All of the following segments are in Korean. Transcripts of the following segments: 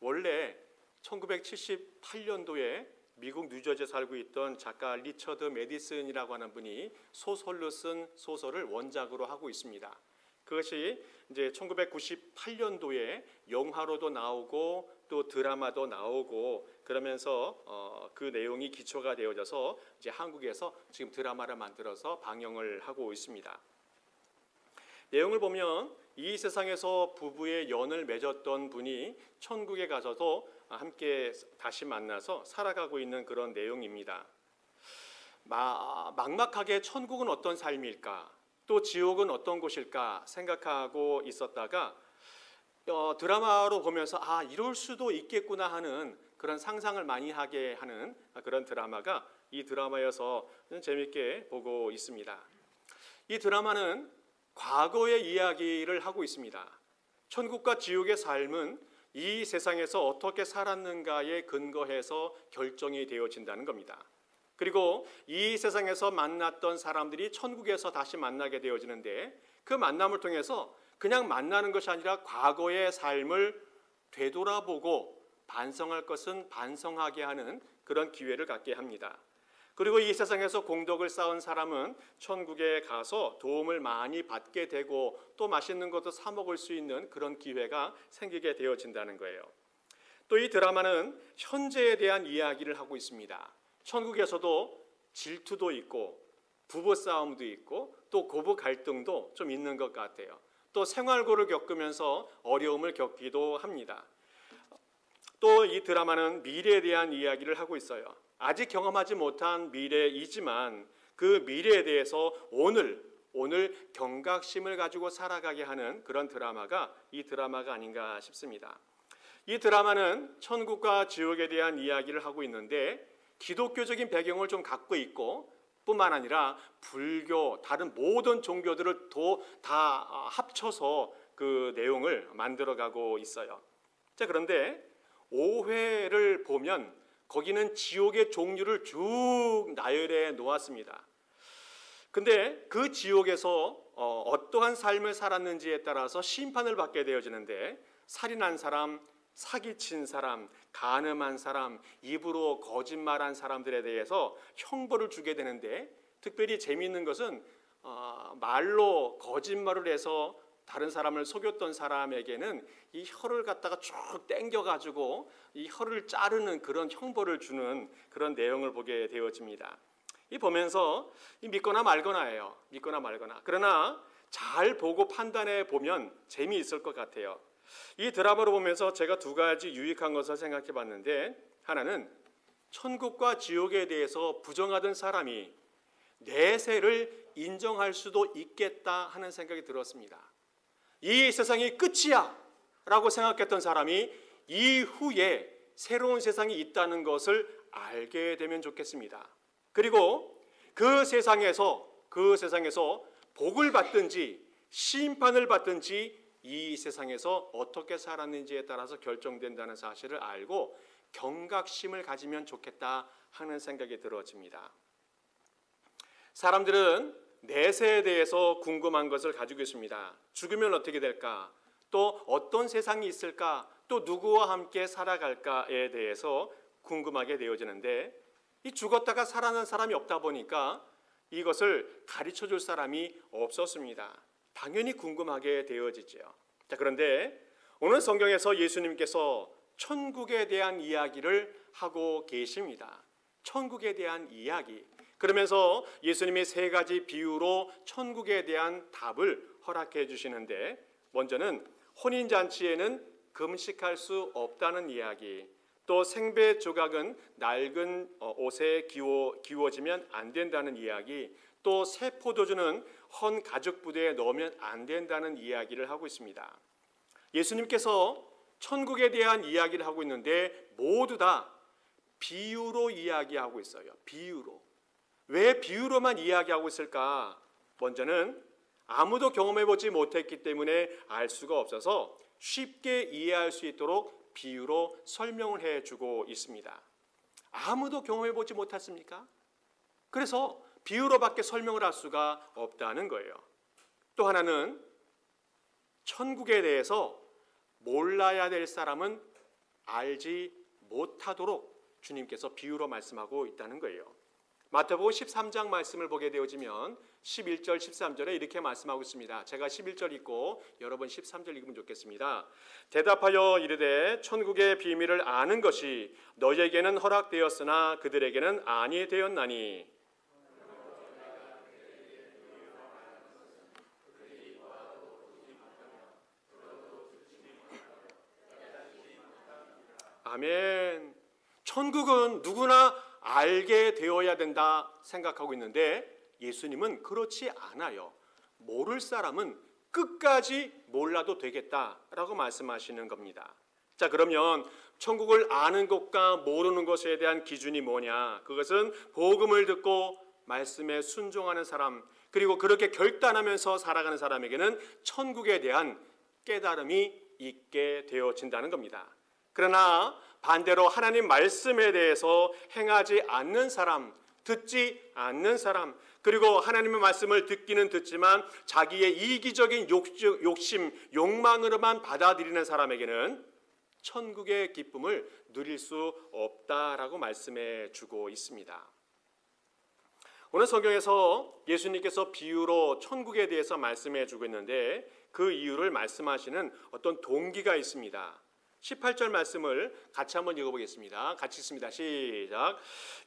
원래 1978년도에 미국 뉴저지에 살고 있던 작가 리처드 메디슨이라고 하는 분이 소설로 쓴 소설을 원작으로 하고 있습니다. 그것이 이제 1998년도에 영화로도 나오고 또 드라마도 나오고 그러면서 그 내용이 기초가 되어져서 이제 한국에서 지금 드라마를 만들어서 방영을 하고 있습니다. 내용을 보면 이 세상에서 부부의 연을 맺었던 분이 천국에 가서도 함께 다시 만나서 살아가고 있는 그런 내용입니다. 막막하게 천국은 어떤 삶일까? 또 지옥은 어떤 곳일까 생각하고 있었다가 드라마로 보면서 이럴 수도 있겠구나 하는 그런 상상을 많이 하게 하는 그런 드라마가 이 드라마여서 재밌게 보고 있습니다. 이 드라마는 과거의 이야기를 하고 있습니다. 천국과 지옥의 삶은 이 세상에서 어떻게 살았는가에 근거해서 결정이 되어진다는 겁니다. 그리고 이 세상에서 만났던 사람들이 천국에서 다시 만나게 되어지는데 그 만남을 통해서 그냥 만나는 것이 아니라 과거의 삶을 되돌아보고 반성할 것은 반성하게 하는 그런 기회를 갖게 합니다. 그리고 이 세상에서 공덕을 쌓은 사람은 천국에 가서 도움을 많이 받게 되고 또 맛있는 것도 사 먹을 수 있는 그런 기회가 생기게 되어진다는 거예요. 또 이 드라마는 현재에 대한 이야기를 하고 있습니다. 천국에서도 질투도 있고 부부싸움도 있고 또 고부 갈등도 좀 있는 것 같아요. 또 생활고를 겪으면서 어려움을 겪기도 합니다. 또 이 드라마는 미래에 대한 이야기를 하고 있어요. 아직 경험하지 못한 미래이지만 그 미래에 대해서 오늘 경각심을 가지고 살아가게 하는 그런 드라마가 이 드라마가 아닌가 싶습니다. 이 드라마는 천국과 지옥에 대한 이야기를 하고 있는데 기독교적인 배경을 좀 갖고 있고 뿐만 아니라 불교, 다른 모든 종교들을 다 합쳐서 그 내용을 만들어가고 있어요. 자, 그런데 5회를 보면 거기는 지옥의 종류를 쭉 나열해 놓았습니다. 근데 그 지옥에서 어떠한 삶을 살았는지에 따라서 심판을 받게 되어지는데 살인한 사람, 사기친 사람, 간음한 사람, 입으로 거짓말한 사람들에 대해서 형벌을 주게 되는데 특별히 재미있는 것은 말로 거짓말을 해서 다른 사람을 속였던 사람에게는 이 혀를 갖다가 쭉 당겨가지고 이 혀를 자르는 그런 형벌을 주는 그런 내용을 보게 되어집니다. 이 보면서 믿거나 말거나예요. 믿거나 말거나. 그러나 잘 보고 판단해 보면 재미있을 것 같아요. 이 드라마를 보면서 제가 두 가지 유익한 것을 생각해 봤는데 하나는 천국과 지옥에 대해서 부정하던 사람이 내세를 인정할 수도 있겠다 하는 생각이 들었습니다. 이 세상이 끝이야 라고 생각했던 사람이 이후에 새로운 세상이 있다는 것을 알게 되면 좋겠습니다. 그리고 그 세상에서 복을 받든지 심판을 받든지 이 세상에서 어떻게 살았는지에 따라서 결정된다는 사실을 알고 경각심을 가지면 좋겠다 하는 생각이 들어집니다. 사람들은 내세에 대해서 궁금한 것을 가지고 있습니다. 죽으면 어떻게 될까? 또 어떤 세상이 있을까? 또 누구와 함께 살아갈까에 대해서 궁금하게 되어지는데 이 죽었다가 살아난 사람이 없다 보니까 이것을 가르쳐줄 사람이 없었습니다. 당연히 궁금하게 되어지죠. 자, 그런데 오늘 성경에서 예수님께서 천국에 대한 이야기를 하고 계십니다. 천국에 대한 이야기. 그러면서 예수님이 세 가지 비유로 천국에 대한 답을 허락해 주시는데 먼저는 혼인잔치에는 금식할 수 없다는 이야기, 또 생배 조각은 낡은 옷에 기워지면 안 된다는 이야기, 또 새 포도주는 헌 가죽 부대에 넣으면 안 된다는 이야기를 하고 있습니다. 예수님께서 천국에 대한 이야기를 하고 있는데 모두 다 비유로 이야기하고 있어요. 비유로. 왜 비유로만 이야기하고 있을까? 먼저는 아무도 경험해보지 못했기 때문에 알 수가 없어서 쉽게 이해할 수 있도록 비유로 설명을 해주고 있습니다. 아무도 경험해보지 못했습니까? 그래서 비유로밖에 설명을 할 수가 없다는 거예요. 또 하나는 천국에 대해서 몰라야 될 사람은 알지 못하도록 주님께서 비유로 말씀하고 있다는 거예요. 마태복음 13장 말씀을 보게 되어지면 11절 13절에 이렇게 말씀하고 있습니다. 제가 11절 읽고 여러분 13절 읽으면 좋겠습니다. 대답하여 이르되 천국의 비밀을 아는 것이 너희에게는 허락되었으나 그들에게는 아니 되었나니. 아멘. 천국은 누구나 알게 되어야 된다 생각하고 있는데 예수님은 그렇지 않아요. 모를 사람은 끝까지 몰라도 되겠다라고 말씀하시는 겁니다. 자, 그러면 천국을 아는 것과 모르는 것에 대한 기준이 뭐냐? 그것은 복음을 듣고 말씀에 순종하는 사람, 그리고 그렇게 결단하면서 살아가는 사람에게는 천국에 대한 깨달음이 있게 되어진다는 겁니다. 그러나 반대로 하나님 말씀에 대해서 행하지 않는 사람, 듣지 않는 사람, 그리고 하나님의 말씀을 듣기는 듣지만 자기의 이기적인 욕심, 욕망으로만 받아들이는 사람에게는 천국의 기쁨을 누릴 수 없다라고 말씀해 주고 있습니다. 오늘 성경에서 예수님께서 비유로 천국에 대해서 말씀해 주고 있는데 그 이유를 말씀하시는 어떤 동기가 있습니다. 18절 말씀을 같이 한번 읽어보겠습니다. 같이 읽습니다. 시작.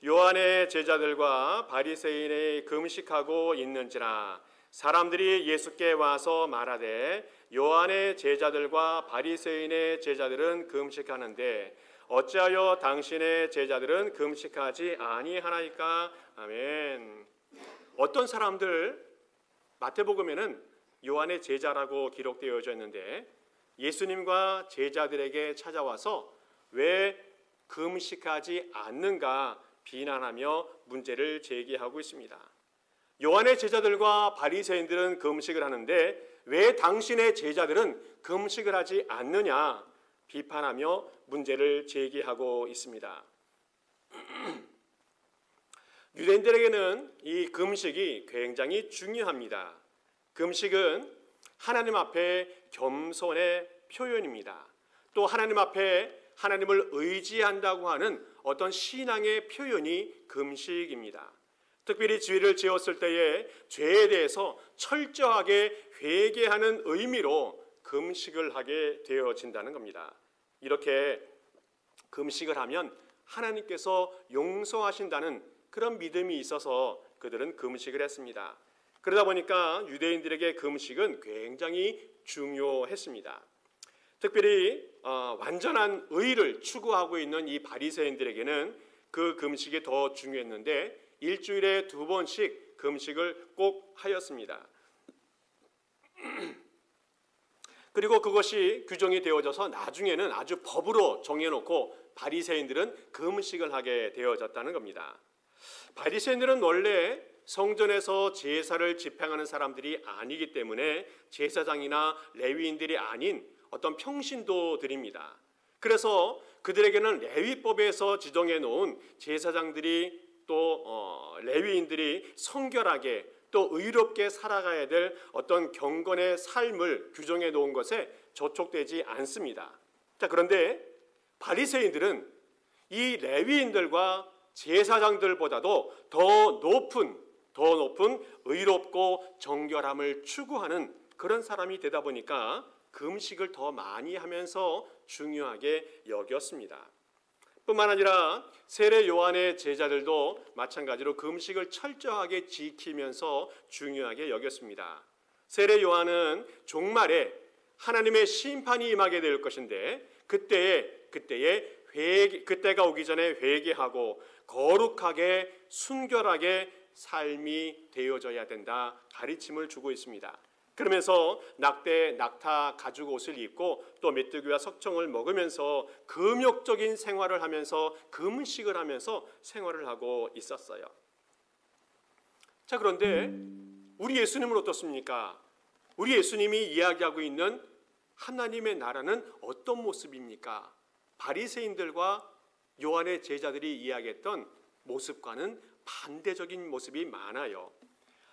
요한의 제자들과 바리새인이 금식하고 있는지라 사람들이 예수께 와서 말하되 요한의 제자들과 바리새인의 제자들은 금식하는데 어찌하여 당신의 제자들은 금식하지 아니하나이까? 아멘. 어떤 사람들, 마태복음에는 요한의 제자라고 기록되어져 있는데 예수님과 제자들에게 찾아와서 왜 금식하지 않는가 비난하며 문제를 제기하고 있습니다. 요한의 제자들과 바리새인들은 금식을 하는데 왜 당신의 제자들은 금식을 하지 않느냐 비판하며 문제를 제기하고 있습니다. 유대인들에게는 이 금식이 굉장히 중요합니다. 금식은 하나님 앞에 겸손의 표현입니다. 또 하나님 앞에 하나님을 의지한다고 하는 어떤 신앙의 표현이 금식입니다. 특별히 죄를 지었을 때에 죄에 대해서 철저하게 회개하는 의미로 금식을 하게 되어진다는 겁니다. 이렇게 금식을 하면 하나님께서 용서하신다는 그런 믿음이 있어서 그들은 금식을 했습니다. 그러다 보니까 유대인들에게 금식은 굉장히 중요했습니다. 특별히 완전한 의를 추구하고 있는 이 바리새인들에게는 그 금식이 더 중요했는데 일주일에 2번씩 금식을 꼭 하였습니다. 그리고 그것이 규정이 되어져서 나중에는 아주 법으로 정해놓고 바리새인들은 금식을 하게 되어졌다는 겁니다. 바리새인들은 원래 성전에서 제사를 집행하는 사람들이 아니기 때문에 제사장이나 레위인들이 아닌 어떤 평신도들입니다. 그래서 그들에게는 레위법에서 지정해 놓은 제사장들이 또 레위인들이 성결하게 또 의롭게 살아가야 될 어떤 경건의 삶을 규정해 놓은 것에 저촉되지 않습니다. 자, 그런데 바리새인들은 이 레위인들과 제사장들보다도 더 높은 의롭고 정결함을 추구하는 그런 사람이 되다 보니까 금식을 더 많이 하면서 중요하게 여겼습니다. 뿐만 아니라 세례 요한의 제자들도 마찬가지로 금식을 철저하게 지키면서 중요하게 여겼습니다. 세례 요한은 종말에 하나님의 심판이 임하게 될 것인데 그때가 오기 전에 회개하고 거룩하게 순결하게 삶이 되어져야 된다 가르침을 주고 있습니다. 그러면서 낙타 가죽 옷을 입고 또 메뚜기와 석청을 먹으면서 금욕적인 생활을 하면서 금식을 하면서 생활을 하고 있었어요. 자, 그런데 우리 예수님은 어떻습니까? 우리 예수님이 이야기하고 있는 하나님의 나라는 어떤 모습입니까? 바리새인들과 요한의 제자들이 이야기했던 모습과는 반대적인 모습이 많아요.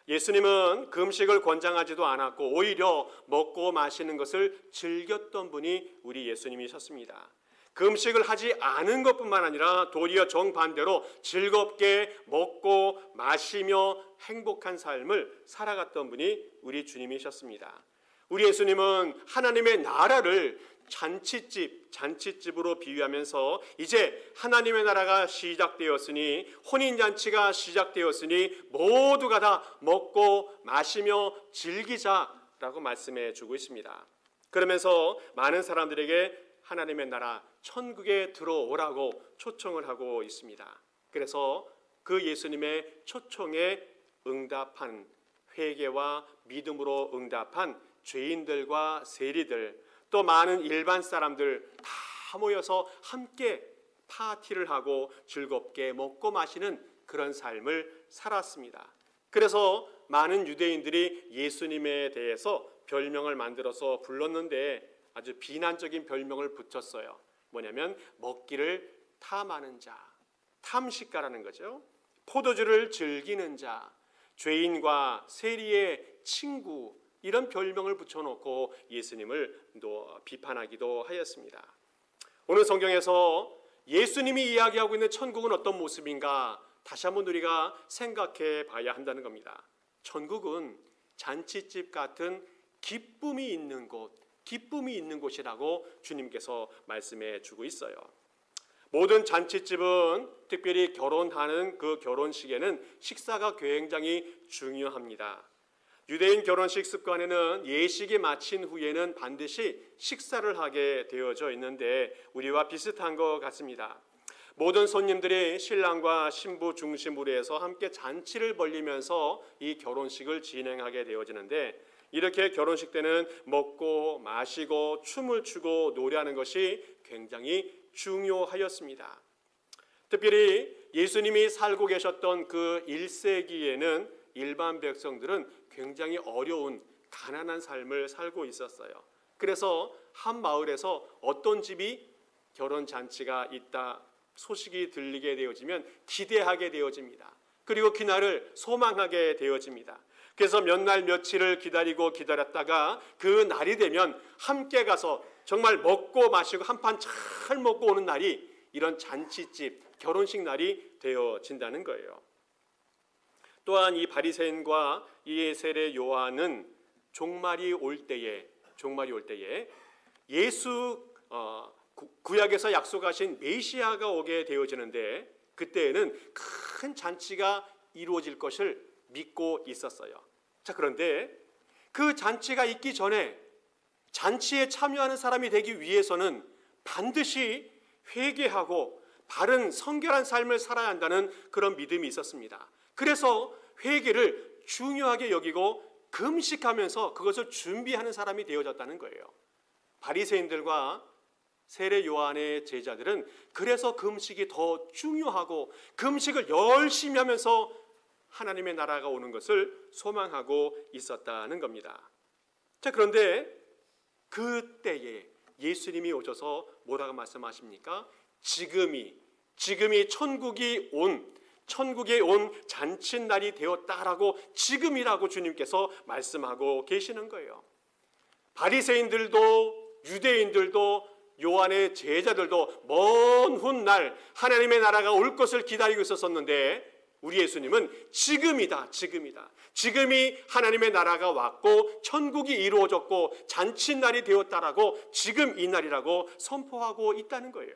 예수님은 금식을 권장하지도 않았고 오히려 먹고 마시는 것을 즐겼던 분이 우리 예수님이셨습니다. 금식을 하지 않은 것뿐만 아니라 도리어 정반대로 즐겁게 먹고 마시며 행복한 삶을 살아갔던 분이 우리 주님이셨습니다. 우리 예수님은 하나님의 나라를 잔치집으로 비유하면서 이제 하나님의 나라가 시작되었으니, 혼인잔치가 시작되었으니 모두가 다 먹고 마시며 즐기자라고 말씀해 주고 있습니다. 그러면서 많은 사람들에게 하나님의 나라 천국에 들어오라고 초청을 하고 있습니다. 그래서 그 예수님의 초청에 응답한, 회개와 믿음으로 응답한 죄인들과 세리들, 또 많은 일반 사람들 다 모여서 함께 파티를 하고 즐겁게 먹고 마시는 그런 삶을 살았습니다. 그래서 많은 유대인들이 예수님에 대해서 별명을 만들어서 불렀는데 아주 비난적인 별명을 붙였어요. 뭐냐면 먹기를 탐하는 자, 탐식가라는 거죠. 포도주를 즐기는 자, 죄인과 세리의 친구, 이런 별명을 붙여놓고 예수님을 비판하기도 하였습니다. 오늘 성경에서 예수님이 이야기하고 있는 천국은 어떤 모습인가 다시 한번 우리가 생각해 봐야 한다는 겁니다. 천국은 잔치집 같은 기쁨이 있는 곳이라고 주님께서 말씀해 주고 있어요. 모든 잔치집은 특별히 결혼하는 그 결혼식에는 식사가 굉장히 중요합니다. 유대인 결혼식 습관에는 예식이 마친 후에는 반드시 식사를 하게 되어져 있는데 우리와 비슷한 것 같습니다. 모든 손님들이 신랑과 신부 중심으로 해서 함께 잔치를 벌리면서 이 결혼식을 진행하게 되어지는데, 이렇게 결혼식 때는 먹고 마시고 춤을 추고 노래하는 것이 굉장히 중요하였습니다. 특별히 예수님이 살고 계셨던 그 1세기에는 일반 백성들은 굉장히 어려운 가난한 삶을 살고 있었어요. 그래서 한 마을에서 어떤 집이 결혼잔치가 있다 소식이 들리게 되어지면 기대하게 되어집니다. 그리고 그날을 소망하게 되어집니다. 그래서 몇 날 며칠을 기다렸다가 그 날이 되면 함께 가서 정말 먹고 마시고 한판 잘 먹고 오는 날이 이런 잔치집, 결혼식 날이 되어진다는 거예요. 또한 이 바리새인과 이 세례 요한은 종말이 올 때에 예수 구약에서 약속하신 메시아가 오게 되어지는데, 그때에는 큰 잔치가 이루어질 것을 믿고 있었어요. 자, 그런데 그 잔치가 있기 전에 잔치에 참여하는 사람이 되기 위해서는 반드시 회개하고 바른 성결한 삶을 살아야 한다는 그런 믿음이 있었습니다. 그래서 회개를 중요하게 여기고 금식하면서 그것을 준비하는 사람이 되어졌다는 거예요. 바리새인들과 세례 요한의 제자들은 그래서 금식이 더 중요하고 금식을 열심히 하면서 하나님의 나라가 오는 것을 소망하고 있었다는 겁니다. 자, 그런데 그때에 예수님이 오셔서 뭐라고 말씀하십니까? 지금이 천국에 온 잔칫날이 되었다라고, 지금이라고 주님께서 말씀하고 계시는 거예요. 바리새인들도 유대인들도 요한의 제자들도 먼 훗날 하나님의 나라가 올 것을 기다리고 있었었는데, 우리 예수님은 지금이다. 지금이 하나님의 나라가 왔고 천국이 이루어졌고 잔칫날이 되었다라고, 지금 이 날이라고 선포하고 있다는 거예요.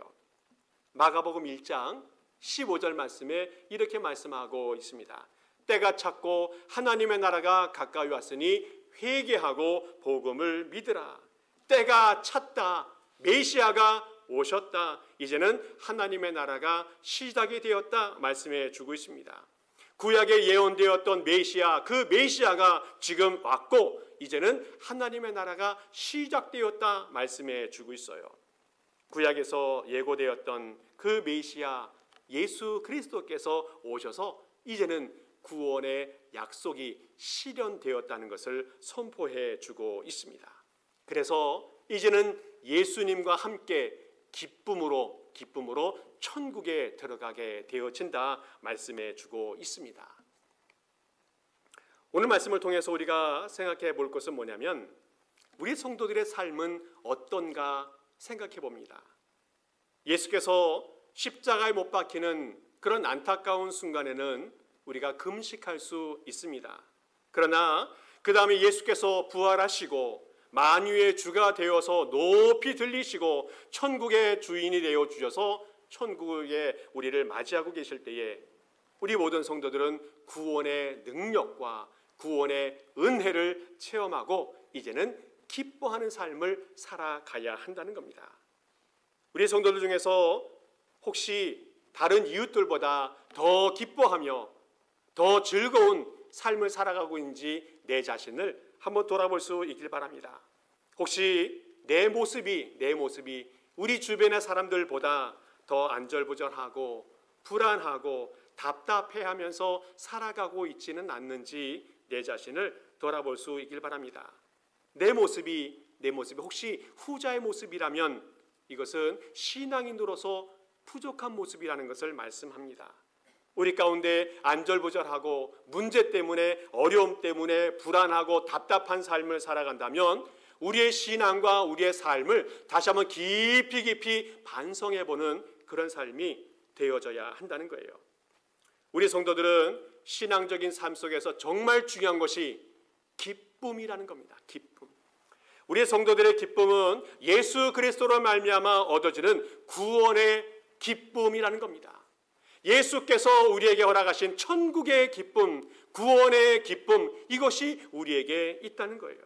마가복음 1장 15절 말씀에 이렇게 말씀하고 있습니다. 때가 찼고 하나님의 나라가 가까이 왔으니 회개하고 복음을 믿으라. 때가 찼다. 메시아가 오셨다. 이제는 하나님의 나라가 시작이 되었다 말씀해 주고 있습니다. 구약에 예언되었던 메시아, 그 메시아가 지금 왔고 이제는 하나님의 나라가 시작되었다 말씀해 주고 있어요. 구약에서 예고되었던 그 메시아 예수 그리스도께서 오셔서 이제는 구원의 약속이 실현되었다는 것을 선포해 주고 있습니다. 그래서 이제는 예수님과 함께 기쁨으로 천국에 들어가게 되어진다 말씀해 주고 있습니다. 오늘 말씀을 통해서 우리가 생각해 볼 것은 뭐냐면, 우리 성도들의 삶은 어떤가 생각해 봅니다. 예수께서 십자가에 못 박히는 그런 안타까운 순간에는 우리가 금식할 수 있습니다. 그러나 그 다음에 예수께서 부활하시고 만유의 주가 되어서 높이 들리시고 천국의 주인이 되어 주셔서 천국에 우리를 맞이하고 계실 때에 우리 모든 성도들은 구원의 능력과 구원의 은혜를 체험하고 이제는 기뻐하는 삶을 살아가야 한다는 겁니다. 우리 성도들 중에서 혹시 다른 이웃들보다 더 기뻐하며 더 즐거운 삶을 살아가고 있는지 내 자신을 한번 돌아볼 수 있길 바랍니다. 혹시 내 모습이 우리 주변의 사람들보다 더 안절부절하고 불안하고 답답해하면서 살아가고 있지는 않는지 내 자신을 돌아볼 수 있길 바랍니다. 내 모습이 혹시 후자의 모습이라면 이것은 신앙인으로서 부족한 모습이라는 것을 말씀합니다. 우리 가운데 안절부절하고 문제 때문에 어려움 때문에 불안하고 답답한 삶을 살아간다면 우리의 신앙과 우리의 삶을 다시 한번 깊이 반성해보는 그런 삶이 되어져야 한다는 거예요. 우리 성도들은 신앙적인 삶 속에서 정말 중요한 것이 기쁨이라는 겁니다. 기쁨. 우리 성도들의 기쁨은 예수 그리스도로 말미암아 얻어지는 구원의 기쁨이라는 겁니다. 예수께서 우리에게 허락하신 천국의 기쁨, 구원의 기쁨, 이것이 우리에게 있다는 거예요.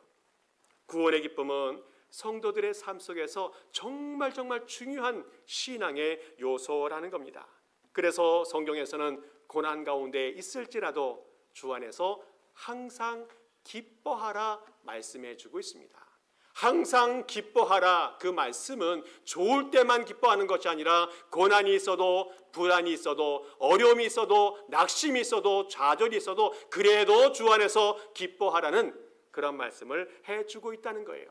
구원의 기쁨은 성도들의 삶 속에서 정말 중요한 신앙의 요소라는 겁니다. 그래서 성경에서는 고난 가운데 있을지라도 주 안에서 항상 기뻐하라 말씀해 주고 있습니다. 항상 기뻐하라, 그 말씀은 좋을 때만 기뻐하는 것이 아니라 고난이 있어도 불안이 있어도 어려움이 있어도 낙심이 있어도 좌절이 있어도 그래도 주 안에서 기뻐하라는 그런 말씀을 해주고 있다는 거예요.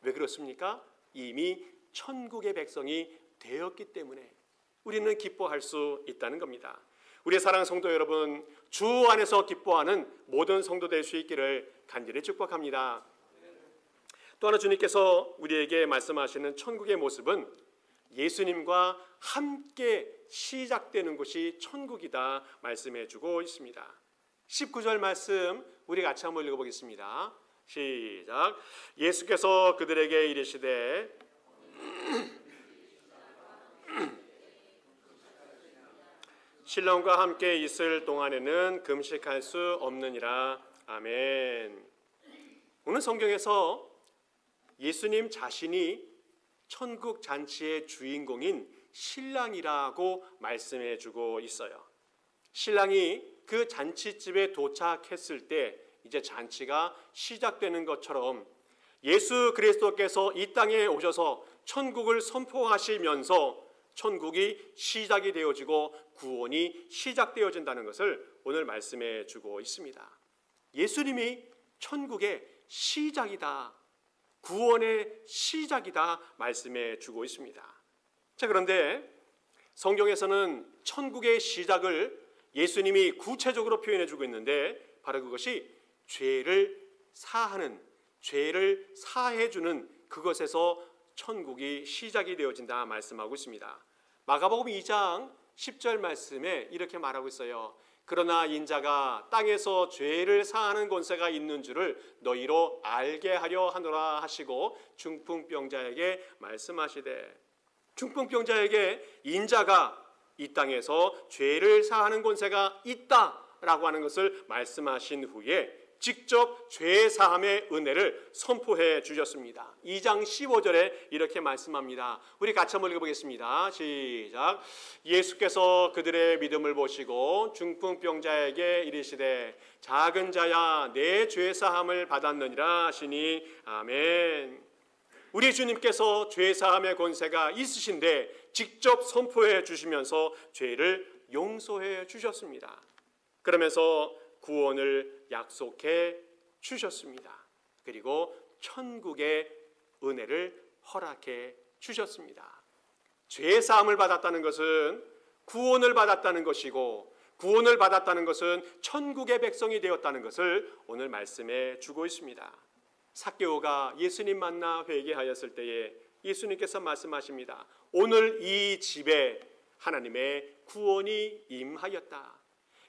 왜 그렇습니까? 이미 천국의 백성이 되었기 때문에 우리는 기뻐할 수 있다는 겁니다. 우리 사랑하는 성도 여러분, 주 안에서 기뻐하는 모든 성도 될 수 있기를 간절히 축복합니다. 또 하나 주님께서 우리에게 말씀하시는 천국의 모습은 예수님과 함께 시작되는 곳이 천국이다 말씀해 주고 있습니다. 19절 말씀 우리 같이 한번 읽어보겠습니다. 시작. 예수께서 그들에게 이르시되 신랑과 함께 있을 동안에는 금식할 수 없느니라. 아멘. 오늘 성경에서 예수님 자신이 천국 잔치의 주인공인 신랑이라고 말씀해 주고 있어요. 신랑이 그 잔치집에 도착했을 때 이제 잔치가 시작되는 것처럼 예수 그리스도께서 이 땅에 오셔서 천국을 선포하시면서 천국이 시작이 되어지고 구원이 시작되어진다는 것을 오늘 말씀해 주고 있습니다. 예수님이 천국의 시작이다, 구원의 시작이다 말씀해 주고 있습니다. 자, 그런데 성경에서는 천국의 시작을 예수님이 구체적으로 표현해 주고 있는데 바로 그것이 죄를 사하는, 죄를 사해 주는 그것에서 천국이 시작이 되어진다 말씀하고 있습니다. 마가복음 2장 10절 말씀에 이렇게 말하고 있어요. 그러나 인자가 땅에서 죄를 사하는 권세가 있는 줄을 너희로 알게 하려 하노라 하시고 중풍병자에게 말씀하시되, 중풍병자에게 인자가 이 땅에서 죄를 사하는 권세가 있다라고 하는 것을 말씀하신 후에 직접 죄 사함의 은혜를 선포해 주셨습니다. 2장 15절에 이렇게 말씀합니다. 우리 같이 한번 읽어보겠습니다. 시작. 예수께서 그들의 믿음을 보시고 중풍병자에게 이르시되 작은 자야 내 죄 사함을 받았느니라 하시니 아멘. 우리 주님께서 죄 사함의 권세가 있으신데 직접 선포해 주시면서 죄를 용서해 주셨습니다. 그러면서 구원을 약속해 주셨습니다. 그리고 천국의 은혜를 허락해 주셨습니다. 죄 사함을 받았다는 것은 구원을 받았다는 것이고, 구원을 받았다는 것은 천국의 백성이 되었다는 것을 오늘 말씀해 주고 있습니다. 삭개오가 예수님 만나 회개하였을 때에 예수님께서 말씀하십니다. 오늘 이 집에 하나님의 구원이 임하였다.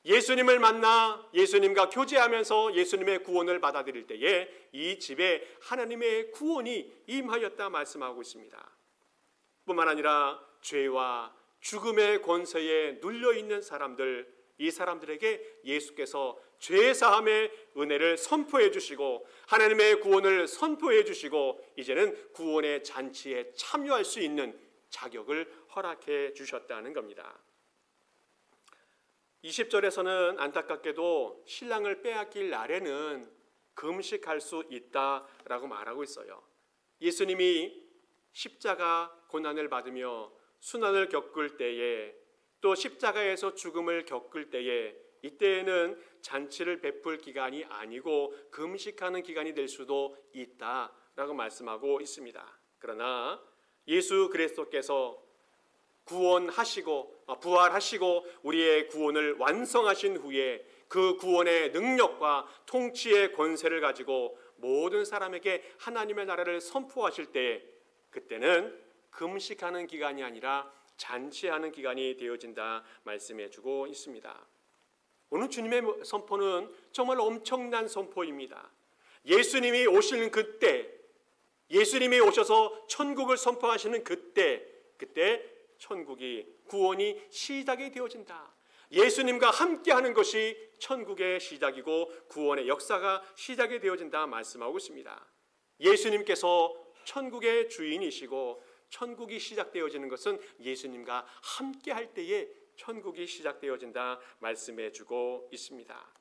예수님을 만나 예수님과 교제하면서 예수님의 구원을 받아들일 때에 이 집에 하나님의 구원이 임하였다 말씀하고 있습니다. 뿐만 아니라 죄와 죽음의 권세에 눌려있는 사람들, 이 사람들에게 예수께서 죄사함의 은혜를 선포해 주시고 하나님의 구원을 선포해 주시고 이제는 구원의 잔치에 참여할 수 있는 자격을 허락해 주셨다는 겁니다. 20절에서는 안타깝게도 신랑을 빼앗길 날에는 금식할 수 있다라고 말하고 있어요. 예수님이 십자가 고난을 받으며 순환을 겪을 때에 또 십자가에서 죽음을 겪을 때에 이때에는 잔치를 베풀 기간이 아니고 금식하는 기간이 될 수도 있다라고 말씀하고 있습니다. 그러나 예수 그리스도께서 구원하시고 부활하시고 우리의 구원을 완성하신 후에 그 구원의 능력과 통치의 권세를 가지고 모든 사람에게 하나님의 나라를 선포하실 때 그때는 금식하는 기간이 아니라 잔치하는 기간이 되어진다 말씀해 주고 있습니다. 오늘 주님의 선포는 정말 엄청난 선포입니다. 예수님이 오시는 그때, 예수님이 오셔서 천국을 선포하시는 그때 천국이 구원이 시작이 되어진다. 예수님과 함께하는 것이 천국의 시작이고 구원의 역사가 시작이 되어진다 말씀하고 있습니다. 예수님께서 천국의 주인이시고 천국이 시작되어지는 것은 예수님과 함께할 때에 천국이 시작되어진다 말씀해 주고 있습니다.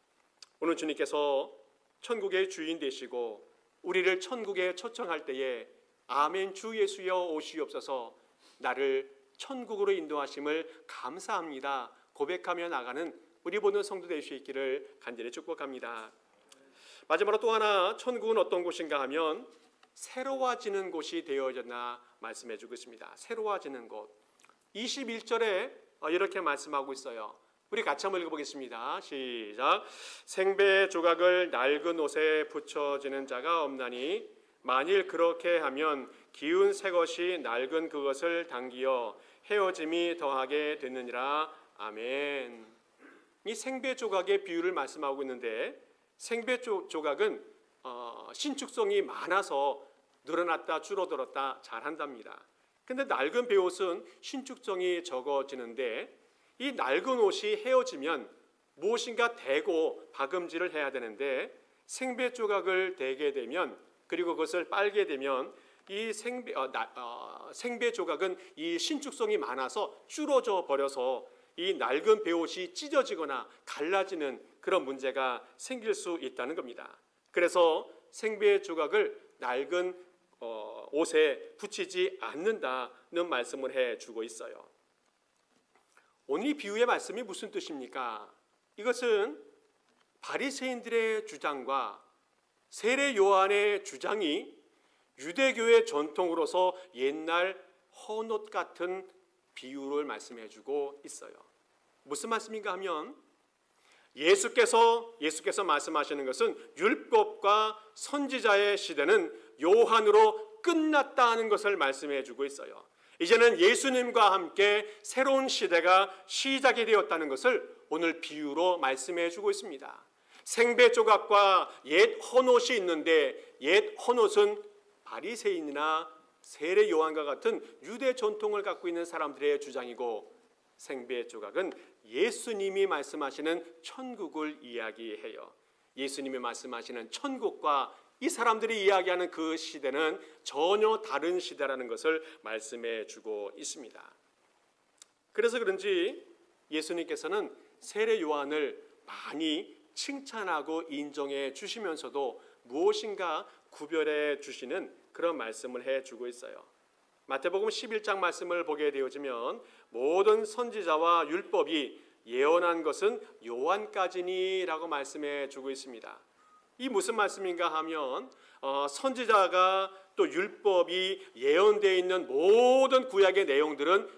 오늘 주님께서 천국의 주인 되시고 우리를 천국에 초청할 때에 아멘 주 예수여 오시옵소서 나를 천국으로 인도하심을 감사합니다 고백하며 나가는 우리 모든 성도 될 수 있기를 간절히 축복합니다. 마지막으로 또 하나 천국은 어떤 곳인가 하면 새로워지는 곳이 되어졌나 말씀해 주고 있습니다. 새로워지는 곳. 21절에 이렇게 말씀하고 있어요. 우리 같이 한번 읽어보겠습니다. 시작. 생배 조각을 낡은 옷에 붙여지는 자가 없나니 만일 그렇게 하면 기운 새 것이 낡은 그것을 당기어 헤어짐이 더하게 됐느니라. 아멘. 이 생배 조각의 비유를 말씀하고 있는데 생배 조각은 신축성이 많아서 늘어났다 줄어들었다 잘한답니다. 근데 낡은 베옷은 신축성이 적어지는데 이 낡은 옷이 헤어지면 무엇인가 대고 박음질을 해야 되는데 생배 조각을 대게 되면 그리고 그것을 빨게 되면 이 생배 조각은 이 신축성이 많아서 줄어져 버려서 이 낡은 베옷이 찢어지거나 갈라지는 그런 문제가 생길 수 있다는 겁니다. 그래서 생배 조각을 낡은 옷에 붙이지 않는다는 말씀을 해주고 있어요. 오늘 이 비유의 말씀이 무슨 뜻입니까? 이것은 바리새인들의 주장과 세례 요한의 주장이 유대교의 전통으로서 옛날 헌옷 같은 비유를 말씀해주고 있어요. 무슨 말씀인가 하면 예수께서 말씀하시는 것은 율법과 선지자의 시대는 요한으로 끝났다는 것을 말씀해주고 있어요. 이제는 예수님과 함께 새로운 시대가 시작이 되었다는 것을 오늘 비유로 말씀해주고 있습니다. 생배 조각과 옛 헌옷이 있는데 옛 헌옷은 바리새인이나 세례 요한과 같은 유대 전통을 갖고 있는 사람들의 주장이고 생배 조각은 예수님이 말씀하시는 천국을 이야기해요. 예수님이 말씀하시는 천국과 이 사람들이 이야기하는 그 시대는 전혀 다른 시대라는 것을 말씀해 주고 있습니다. 그래서 그런지 예수님께서는 세례 요한을 많이 칭찬하고 인정해 주시면서도 무엇인가 구별해 주시는 그런 말씀을 해 주고 있어요. 마태복음 11장 말씀을 보게 되어지면 모든 선지자와 율법이 예언한 것은 요한까지니라고 말씀해 주고 있습니다. 이 무슨 말씀인가 하면 선지자가 또 율법이 예언되어 있는 모든 구약의 내용들은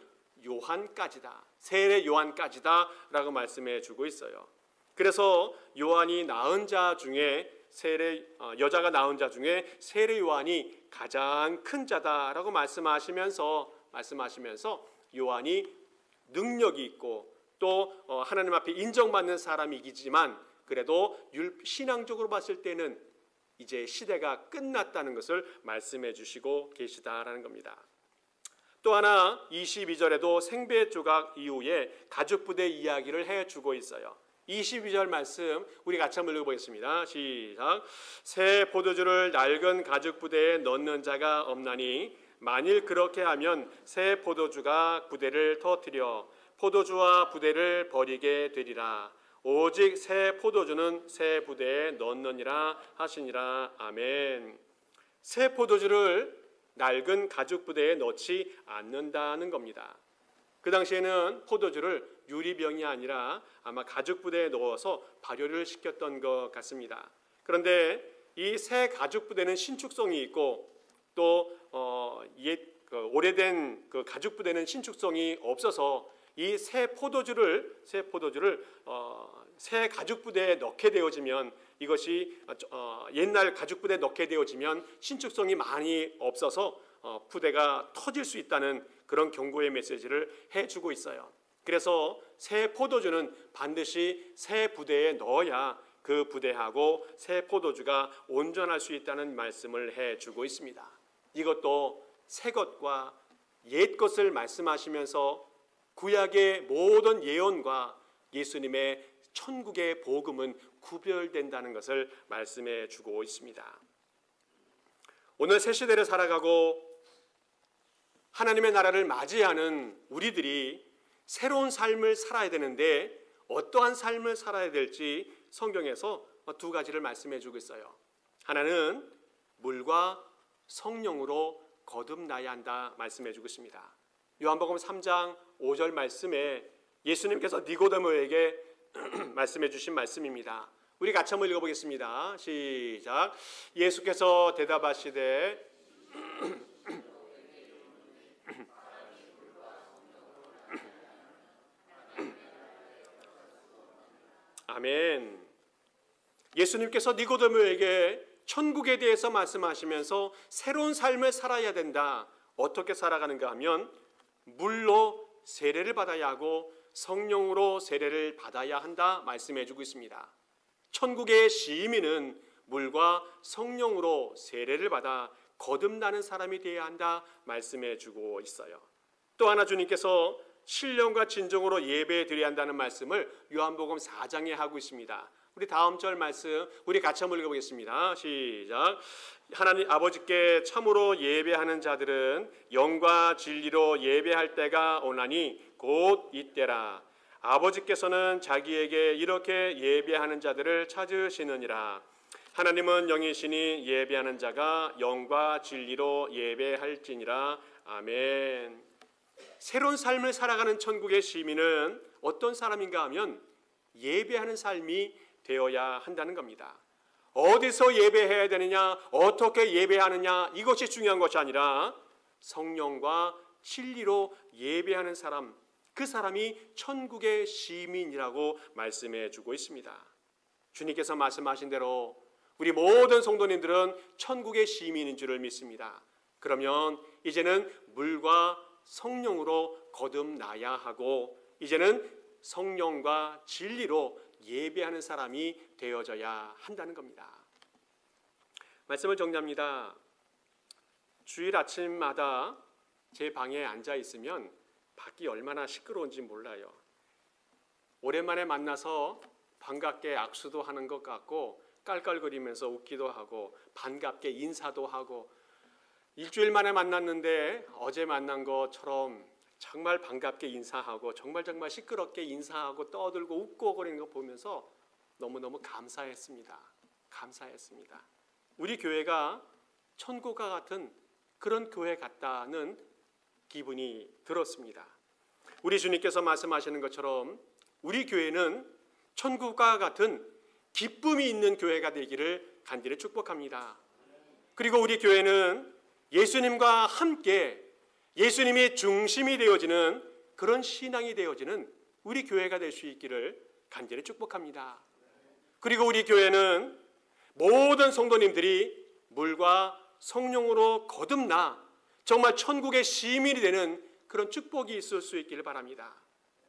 요한까지다. 세례 요한까지다 라고 말씀해 주고 있어요. 그래서 요한이 낳은 자 중에 여자가 낳은 자 중에 세례 요한이 가장 큰 자다라고 말씀하시면서 말씀하시면서 요한이 능력이 있고 또 하나님 앞에 인정받는 사람이지만 그래도 신앙적으로 봤을 때는 이제 시대가 끝났다는 것을 말씀해 주시고 계시다라는 겁니다. 또 하나 22절에도 생배 조각 이후에 가죽 부대 이야기를 해주고 있어요. 22절 말씀 우리 같이 한번 읽어보겠습니다. 시작. 새 포도주를 낡은 가죽 부대에 넣는 자가 없나니 만일 그렇게 하면 새 포도주가 부대를 터뜨려 포도주와 부대를 버리게 되리라. 오직 새 포도주는 새 부대에 넣느니라 하시니라. 아멘. 새 포도주를 낡은 가죽 부대에 넣지 않는다는 겁니다. 그 당시에는 포도주를 유리병이 아니라 아마 가죽 부대에 넣어서 발효를 시켰던 것 같습니다. 그런데 이 새 가죽 부대는 신축성이 있고 또 오래된 그 가죽 부대는 신축성이 없어서 이 새 포도주를 새 가죽 부대에 넣게 되어지면 이것이 옛날 가죽 부대에 넣게 되어지면 신축성이 많이 없어서 부대가 터질 수 있다는 그런 경고의 메시지를 해주고 있어요. 그래서 새 포도주는 반드시 새 부대에 넣어야 그 부대하고 새 포도주가 온전할 수 있다는 말씀을 해주고 있습니다. 이것도 새 것과 옛 것을 말씀하시면서 구약의 모든 예언과 예수님의 천국의 복음은 구별된다는 것을 말씀해 주고 있습니다. 오늘 새 시대를 살아가고 하나님의 나라를 맞이하는 우리들이 새로운 삶을 살아야 되는데 어떠한 삶을 살아야 될지 성경에서 두 가지를 말씀해 주고 있어요. 하나는 물과 성령으로 거듭나야 한다 말씀해 주고 있습니다. 요한복음 3장 5절 말씀에 예수님께서 니고데모에게 말씀해 주신 말씀입니다. 우리 같이 한번 읽어보겠습니다. 시작. 예수께서 대답하시되 아멘. 예수님께서 니고데모에게 천국에 대해서 말씀하시면서 새로운 삶을 살아야 된다. 어떻게 살아가는가 하면 물로 세례를 받아야 하고 성령으로 세례를 받아야 한다 말씀해 주고 있습니다. 천국의 시민은 물과 성령으로 세례를 받아 거듭나는 사람이 되어야 한다 말씀해 주고 있어요. 또 하나 주님께서 신령과 진정으로 예배해 드려야 한다는 말씀을 요한복음 4장에 하고 있습니다. 우리 다음 절 말씀 우리 같이 한번 읽어보겠습니다. 시작. 하나님 아버지께 참으로 예배하는 자들은 영과 진리로 예배할 때가 오나니 곧 이때라. 아버지께서는 자기에게 이렇게 예배하는 자들을 찾으시느니라. 하나님은 영이시니 예배하는 자가 영과 진리로 예배할지니라. 아멘. 새로운 삶을 살아가는 천국의 시민은 어떤 사람인가 하면 예배하는 삶이 되어야 한다는 겁니다. 어디서 예배해야 되느냐, 어떻게 예배하느냐 이것이 중요한 것이 아니라 성령과 진리로 예배하는 사람, 그 사람이 천국의 시민이라고 말씀해 주고 있습니다. 주님께서 말씀하신 대로 우리 모든 성도님들은 천국의 시민인 줄을 믿습니다. 그러면 이제는 물과 성령으로 거듭나야 하고 이제는 성령과 진리로 예배하는 사람이 되어져야 한다는 겁니다. 말씀을 정리합니다. 주일 아침마다 제 방에 앉아 있으면 밖이 얼마나 시끄러운지 몰라요. 오랜만에 만나서 반갑게 악수도 하는 것 같고 깔깔거리면서 웃기도 하고 반갑게 인사도 하고 일주일 만에 만났는데 어제 만난 것처럼 정말 반갑게 인사하고 정말 시끄럽게 인사하고 떠들고 웃고 거리는 거 보면서 너무너무 감사했습니다. 우리 교회가 천국과 같은 그런 교회 같다는 기분이 들었습니다. 우리 주님께서 말씀하시는 것처럼 우리 교회는 천국과 같은 기쁨이 있는 교회가 되기를 간절히 축복합니다. 그리고 우리 교회는 예수님과 함께 예수님이 중심이 되어지는 그런 신앙이 되어지는 우리 교회가 될 수 있기를 간절히 축복합니다. 그리고 우리 모든 성도님들이 물과 성령으로 거듭나 정말 천국의 시민이 되는 그런 축복이 있을 수 있기를 바랍니다.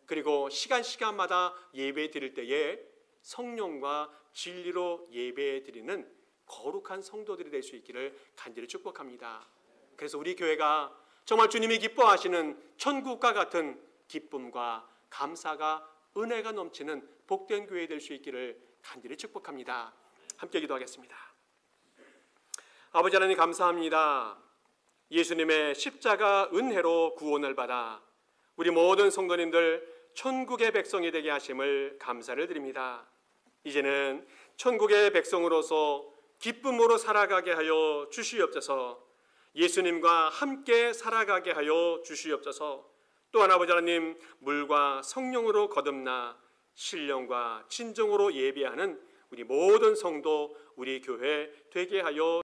그리고 시간마다 예배 드릴 때에 성령과 진리로 예배 드리는 거룩한 성도들이 될 수 있기를 간절히 축복합니다. 그래서 우리 교회가 정말 주님이 기뻐하시는 천국과 같은 기쁨과 감사가 은혜가 넘치는 복된 교회 될 수 있기를 간절히 축복합니다. 함께 기도하겠습니다. 아버지 하나님 감사합니다. 예수님의 십자가 은혜로 구원을 받아 우리 모든 성도님들 천국의 백성이 되게 하심을 감사를 드립니다. 이제는 천국의 백성으로서 기쁨으로 살아가게 하여 주시옵소서. 예수님과 함께 살아가게 하여 주시옵소서. 또한 아버지 하나님 물과 성령으로 거듭나 신령과 진정으로 예배하는 우리 모든 성도 우리 교회 되게 하여